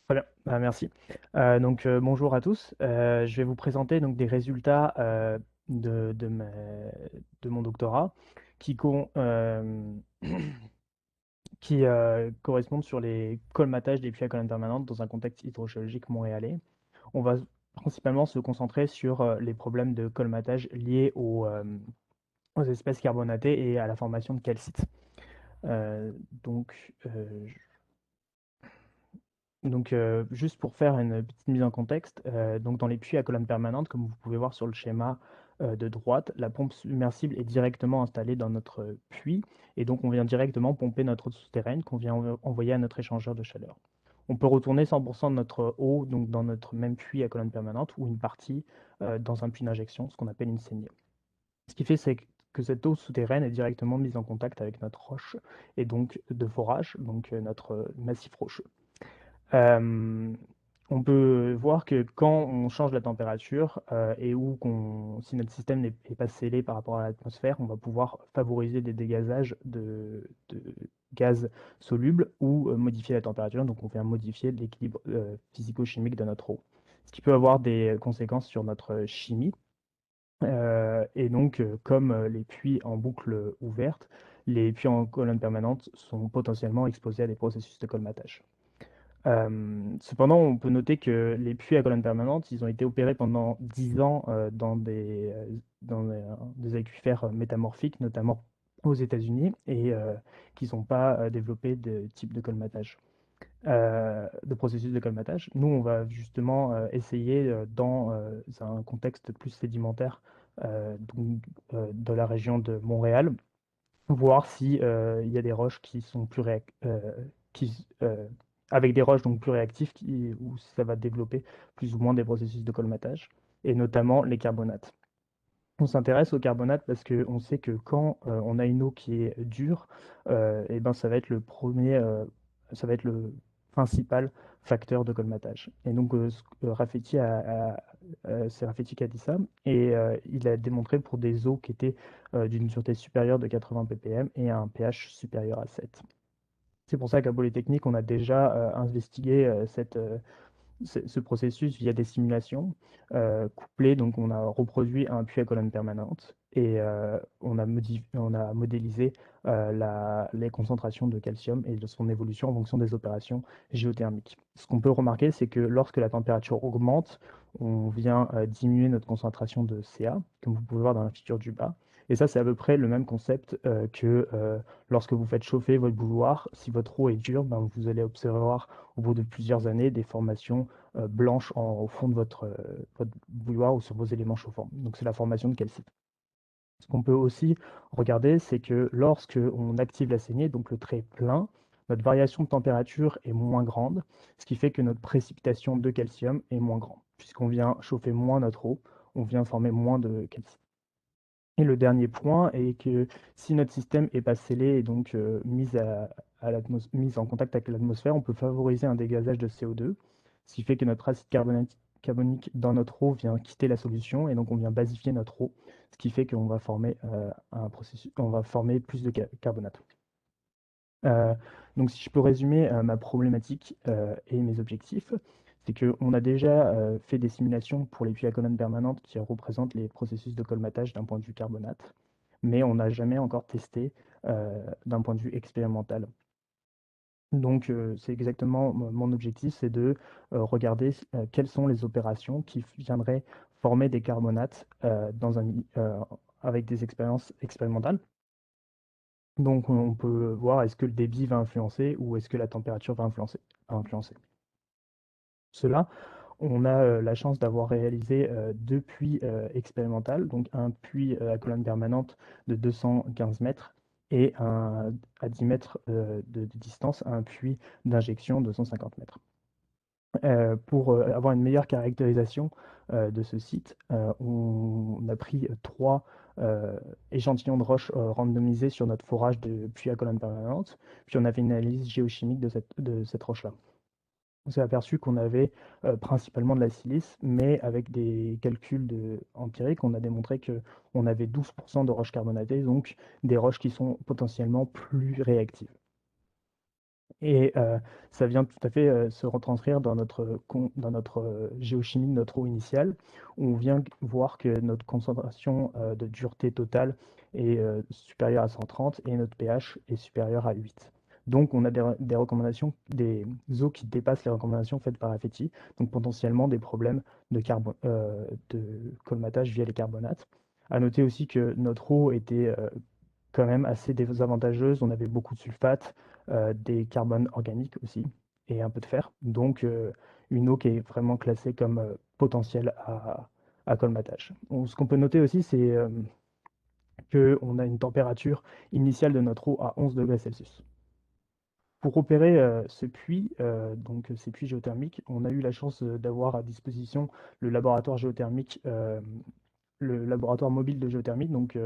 Très bien, merci. Bonjour à tous. Je vais vous présenter donc des résultats de mon doctorat qui, qui correspondent sur les colmatages des puits à colonne permanente dans un contexte hydrogéologique montréalais. On va principalement se concentrer sur les problèmes de colmatage liés aux espèces carbonatées et à la formation de calcite. Euh, donc, euh, Juste pour faire une petite mise en contexte, donc dans les puits à colonne permanente, comme vous pouvez voir sur le schéma de droite, la pompe submersible est directement installée dans notre puits et donc on vient directement pomper notre eau souterraine qu'on vient envoyer à notre échangeur de chaleur. On peut retourner 100% de notre eau donc dans notre même puits à colonne permanente ou une partie dans un puits d'injection, ce qu'on appelle une saignée. Ce qui fait c'est que cette eau souterraine est directement mise en contact avec notre roche et donc de forage, donc notre massif rocheux. Euh, on peut voir que quand on change la température si notre système n'est pas scellé par rapport à l'atmosphère, on va pouvoir favoriser des dégazages de gaz solubles ou modifier la température. Donc on vient modifier l'équilibre physico-chimique de notre eau, ce qui peut avoir des conséquences sur notre chimie. Comme les puits en boucle ouverte, les puits en colonne permanente sont potentiellement exposés à des processus de colmatage. Cependant, on peut noter que les puits à colonne permanente, ils ont été opérés pendant 10 ans dans des aquifères métamorphiques, notamment aux États-Unis, et qu'ils n'ont pas développé de type de colmatage, de processus de colmatage. Nous, on va justement essayer dans un contexte plus sédimentaire de la région de Montréal, voir si il y a des roches qui sont plus qui, avec des roches donc plus réactives où ça va développer plus ou moins des processus de colmatage, et notamment les carbonates. On s'intéresse aux carbonates parce qu'on sait que quand on a une eau qui est dure, et ben ça va être le principal facteur de colmatage. Et donc c'est Rafferty qui a dit ça, et il a démontré pour des eaux qui étaient d'une sûreté supérieure de 80 ppm et à un pH supérieur à 7. C'est pour ça qu'à Polytechnique, on a déjà investigué ce processus via des simulations couplées. Donc, on a reproduit un puits à colonne permanente et on a modélisé les concentrations de calcium et de son évolution en fonction des opérations géothermiques. Ce qu'on peut remarquer, c'est que lorsque la température augmente, on vient diminuer notre concentration de Ca, comme vous pouvez voir dans la figure du bas. Et ça, c'est à peu près le même concept que lorsque vous faites chauffer votre bouilloire. Si votre eau est dure, ben, vous allez observer au bout de plusieurs années des formations blanches au fond de votre bouilloire ou sur vos éléments chauffants. Donc c'est la formation de calcite. Ce qu'on peut aussi regarder, c'est que lorsque on active la saignée, donc le trait plein, notre variation de température est moins grande, ce qui fait que notre précipitation de calcium est moins grande. Puisqu'on vient chauffer moins notre eau, on vient former moins de calcite. Et le dernier point est que si notre système est pas scellé et donc mis en contact avec l'atmosphère, on peut favoriser un dégazage de CO2, ce qui fait que notre acide carbonique dans notre eau vient quitter la solution et donc on vient basifier notre eau, ce qui fait qu'on va former on va former plus de carbonate. Euh, donc si je peux résumer ma problématique et mes objectifs, c'est qu'on a déjà fait des simulations pour les puits à colonne permanente qui représentent les processus de colmatage d'un point de vue carbonate, mais on n'a jamais encore testé d'un point de vue expérimental. Donc c'est exactement mon objectif, c'est de regarder quelles sont les opérations qui viendraient former des carbonates avec des expériences expérimentales. Donc on peut voir est-ce que le débit va influencer ou est-ce que la température va influencer. Cela, on a la chance d'avoir réalisé deux puits expérimentaux, donc un puits à colonne permanente de 215 mètres et à 10 mètres de distance, un puits d'injection de 150 mètres. Pour avoir une meilleure caractérisation de ce site, on a pris trois échantillons de roches randomisés sur notre forage de puits à colonne permanente, puis on a fait une analyse géochimique de cette roche-là. On s'est aperçu qu'on avait principalement de la silice, mais avec des calculs empiriques, on a démontré qu'on avait 12% de roches carbonatées, donc des roches qui sont potentiellement plus réactives. Et ça vient tout à fait se retranscrire dans notre géochimie de notre eau initiale, où on vient voir que notre concentration de dureté totale est supérieure à 130 et notre pH est supérieur à 8. Donc on a des recommandations, des eaux qui dépassent les recommandations faites par FETI, donc potentiellement des problèmes de colmatage via les carbonates. À noter aussi que notre eau était quand même assez désavantageuse. On avait beaucoup de sulfate, des carbones organiques aussi, et un peu de fer. Donc, une eau qui est vraiment classée comme potentielle à colmatage. Ce qu'on peut noter aussi, c'est qu'on a une température initiale de notre eau à 11 degrés Celsius. Pour opérer ce puits, donc ces puits géothermiques, on a eu la chance d'avoir à disposition le laboratoire géothermique, le laboratoire mobile de géothermie, donc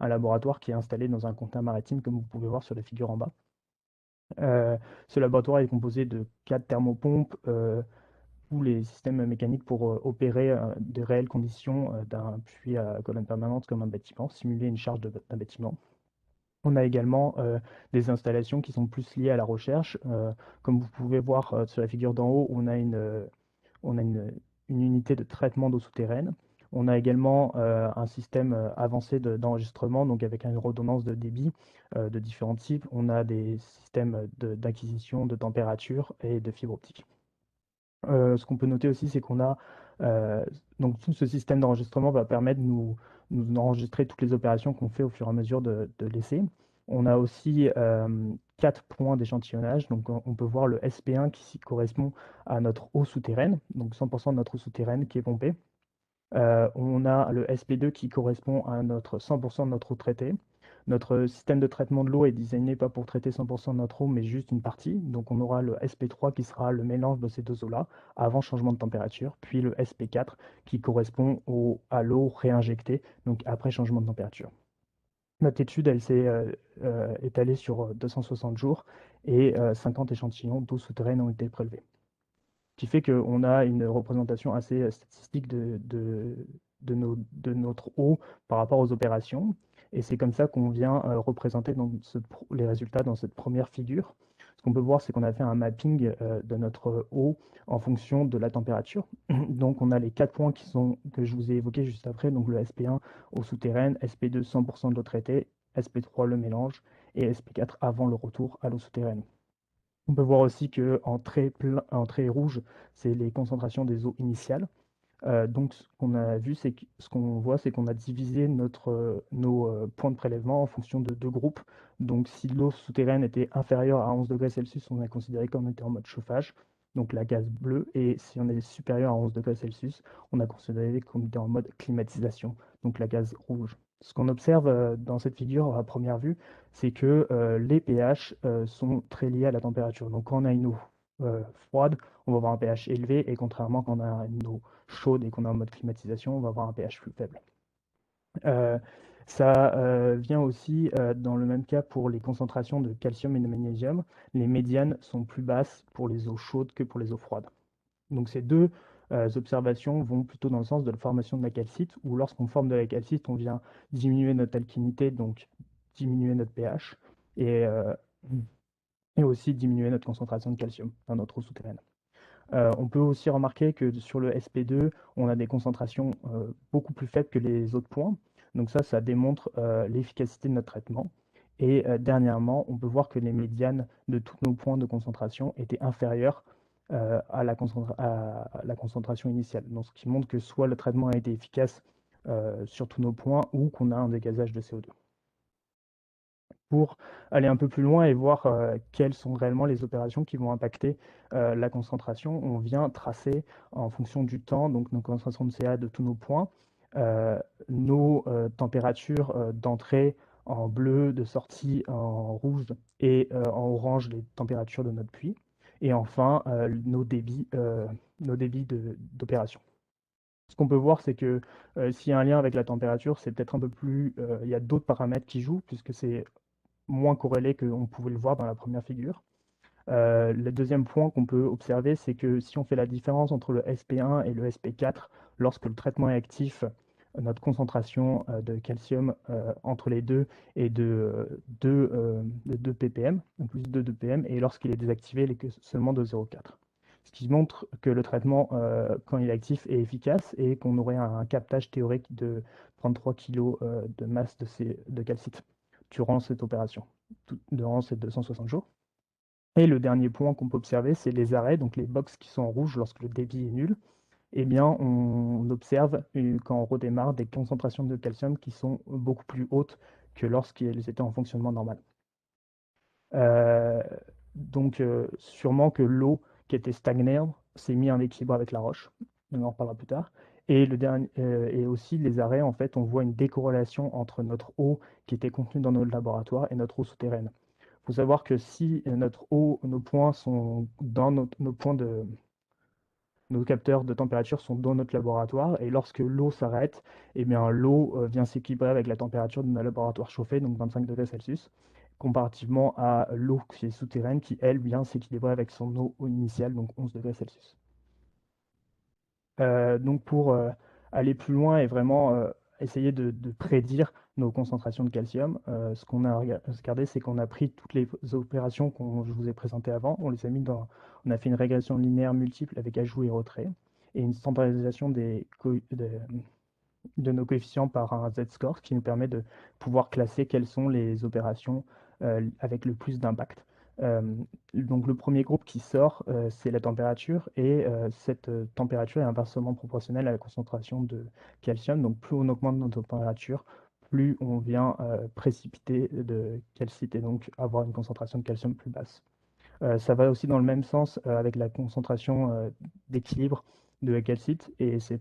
un laboratoire qui est installé dans un conteneur maritime, comme vous pouvez voir sur la figure en bas. Ce laboratoire est composé de 4 thermopompes, tous les systèmes mécaniques pour opérer de réelles conditions d'un puits à colonne permanente comme un bâtiment, simuler une charge d'un bâtiment. On a également des installations qui sont plus liées à la recherche. Comme vous pouvez voir sur la figure d'en haut, on a une unité de traitement d'eau souterraine. On a également un système avancé d'enregistrement, donc avec une redondance de débit de différents types. On a des systèmes d'acquisition de température et de fibre optique. Ce qu'on peut noter aussi, c'est qu'on a donc tout ce système d'enregistrement va permettre de nous enregistrer toutes les opérations qu'on fait au fur et à mesure de l'essai. On a aussi 4 points d'échantillonnage. Donc on peut voir le SP1 qui correspond à notre eau souterraine, donc 100% de notre eau souterraine qui est pompée. On a le SP2 qui correspond à notre 100% de notre eau traitée. Notre système de traitement de l'eau est designé pas pour traiter 100% de notre eau, mais juste une partie. Donc on aura le SP3 qui sera le mélange de ces deux eaux-là avant changement de température, puis le SP4 qui correspond à l'eau réinjectée, donc après changement de température. Notre étude, elle s'est étalée sur 260 jours et 50 échantillons d'eau souterraine ont été prélevés, qui fait qu'on a une représentation assez statistique de notre eau par rapport aux opérations. Et c'est comme ça qu'on vient représenter les résultats dans cette première figure. Ce qu'on peut voir, c'est qu'on a fait un mapping de notre eau en fonction de la température. Donc on a les 4 points que je vous ai évoqués juste après, donc le SP1 eau souterraine, SP2 100% de l'eau traitée, SP3 le mélange et SP4 avant le retour à l'eau souterraine. On peut voir aussi qu'en en trait rouge, c'est les concentrations des eaux initiales. Donc, ce qu'on voit, c'est qu'on a divisé nos points de prélèvement en fonction de 2 groupes. Donc, si l'eau souterraine était inférieure à 11 degrés Celsius, on a considéré qu'on était en mode chauffage, donc la gaz bleue. Et si on est supérieur à 11 degrés Celsius, on a considéré qu'on était en mode climatisation, donc la gaz rouge. Ce qu'on observe dans cette figure à première vue, c'est que les pH sont très liés à la température. Donc, quand on a une eau froide, on va avoir un pH élevé, et contrairement quand on a une eau chaude et qu'on est en mode climatisation, on va avoir un pH plus faible. Euh, Ça vient aussi dans le même cas pour les concentrations de calcium et de magnésium. Les médianes sont plus basses pour les eaux chaudes que pour les eaux froides. Donc ces deux observations vont plutôt dans le sens de la formation de la calcite, où lorsqu'on forme de la calcite, on vient diminuer notre alcalinité, donc diminuer notre pH, et, euh, et aussi diminuer notre concentration de calcium dans notre eau souterraine. On peut aussi remarquer que sur le SP2, on a des concentrations beaucoup plus faibles que les autres points. Donc ça démontre l'efficacité de notre traitement. Et dernièrement, on peut voir que les médianes de tous nos points de concentration étaient inférieures à la concentration initiale. Donc ce qui montre que soit le traitement a été efficace sur tous nos points, ou qu'on a un dégazage de CO2. Pour aller un peu plus loin et voir quelles sont réellement les opérations qui vont impacter la concentration, on vient tracer en fonction du temps, donc nos concentrations de CA de tous nos points, nos températures d'entrée en bleu, de sortie en rouge, et en orange les températures de notre puits, et enfin nos débits d'opération. Ce qu'on peut voir, c'est que s'il y a un lien avec la température, c'est peut-être un peu plus. Il y a d'autres paramètres qui jouent, puisque c'est moins corrélé qu'on pouvait le voir dans la première figure. Le deuxième point qu'on peut observer, c'est que si on fait la différence entre le SP1 et le SP4, lorsque le traitement est actif, notre concentration de calcium entre les deux est de 2 ppm, plus de 2 ppm, et lorsqu'il est désactivé, il est que seulement de 0,4. Ce qui montre que le traitement, quand il est actif, est efficace et qu'on aurait un captage théorique de 33 kg de masse de calcite durant cette opération, durant ces 260 jours. Et le dernier point qu'on peut observer, c'est les arrêts, donc les box qui sont en rouge lorsque le débit est nul. Eh bien, on observe, quand on redémarre, des concentrations de calcium qui sont beaucoup plus hautes que lorsqu'ils étaient en fonctionnement normal. Euh, donc, sûrement que l'eau qui était stagnante s'est mise en équilibre avec la roche. On en reparlera plus tard. Et aussi, les arrêts, en fait, on voit une décorrélation entre notre eau qui était contenue dans notre laboratoire et notre eau souterraine. Il faut savoir que si notre eau, nos points sont dans nos capteurs de température sont dans notre laboratoire, et lorsque l'eau s'arrête, eh bien l'eau vient s'équilibrer avec la température de notre laboratoire chauffé, donc 25 degrés Celsius, comparativement à l'eau qui est souterraine, qui elle vient s'équilibrer avec son eau initiale, donc 11 degrés Celsius. Donc pour aller plus loin et vraiment essayer de prédire nos concentrations de calcium, ce qu'on a regardé, c'est qu'on a pris toutes les opérations que je vous ai présentées avant, on a fait une régression linéaire multiple avec ajout et retrait, et une standardisation de nos coefficients par un Z-score, ce qui nous permet de pouvoir classer quelles sont les opérations avec le plus d'impact. Euh, donc le premier groupe qui sort, c'est la température, et cette température est inversement proportionnelle à la concentration de calcium. Donc plus on augmente notre température, plus on vient précipiter de calcite et donc avoir une concentration de calcium plus basse. Ça va aussi dans le même sens avec la concentration d'équilibre de la calcite, et c'est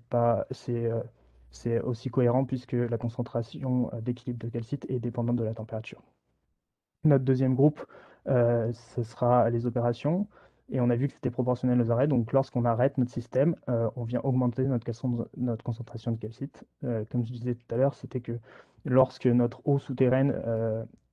aussi cohérent puisque la concentration d'équilibre de calcite est dépendante de la température. Notre deuxième groupe, ce sera les opérations, et on a vu que c'était proportionnel aux arrêts. Donc lorsqu'on arrête notre système, on vient augmenter notre concentration de calcite. Comme je disais tout à l'heure, c'était que lorsque notre eau souterraine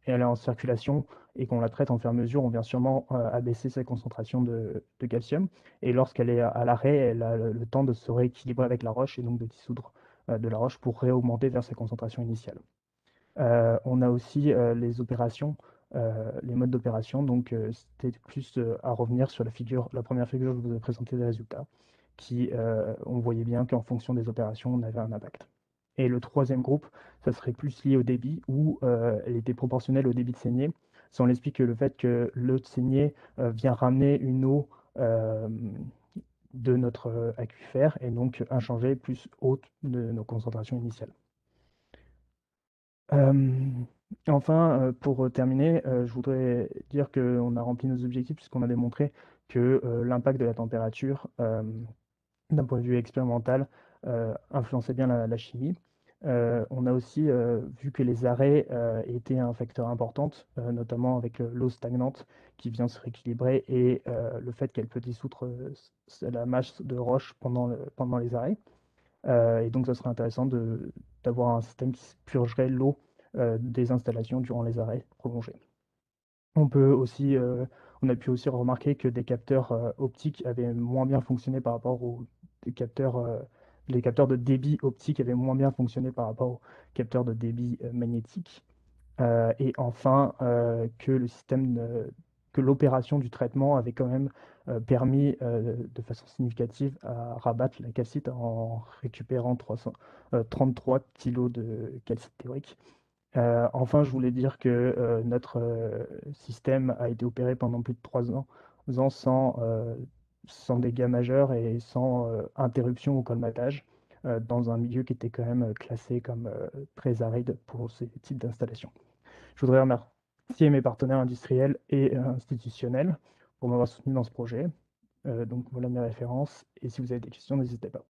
elle est en circulation et qu'on la traite en fur et à mesure, on vient sûrement abaisser sa concentration de calcium. Et lorsqu'elle est à l'arrêt, elle a le temps de se rééquilibrer avec la roche et donc de dissoudre de la roche pour réaugmenter vers sa concentration initiale. On a aussi les opérations, les modes d'opération. Donc, c'était plus à revenir sur la première figure que je vous ai présentée des résultats, qui, on voyait bien qu'en fonction des opérations, on avait un impact. Et le troisième groupe, ça serait plus lié au débit, où elle était proportionnelle au débit de saignée. Ça, on explique que le fait que l'eau de saignée vient ramener une eau de notre aquifère, et donc inchangée plus haute de nos concentrations initiales. Euh, enfin, pour terminer, je voudrais dire qu'on a rempli nos objectifs puisqu'on a démontré que l'impact de la température, d'un point de vue expérimental, influençait bien la chimie. On a aussi vu que les arrêts étaient un facteur important, notamment avec l'eau stagnante qui vient se rééquilibrer, et le fait qu'elle peut dissoudre la masse de roche pendant les arrêts. Et donc, ça serait intéressant d'avoir un système qui purgerait l'eau des installations durant les arrêts prolongés. On a pu aussi remarquer que des capteurs optiques avaient moins bien fonctionné par rapport aux des capteurs, les capteurs de débit optique avaient moins bien fonctionné par rapport aux capteurs de débit magnétique. Et enfin, que l'opération du traitement avait quand même permis de façon significative à rabattre la calcite en récupérant 33 kg de calcite théorique. Enfin, je voulais dire que notre système a été opéré pendant plus de 3 ans sans dégâts majeurs et sans interruption au colmatage, dans un milieu qui était quand même classé comme très aride pour ces types d'installations. Je voudrais remercier mes partenaires industriels et institutionnels pour m'avoir soutenu dans ce projet. Donc voilà mes références, et si vous avez des questions, n'hésitez pas.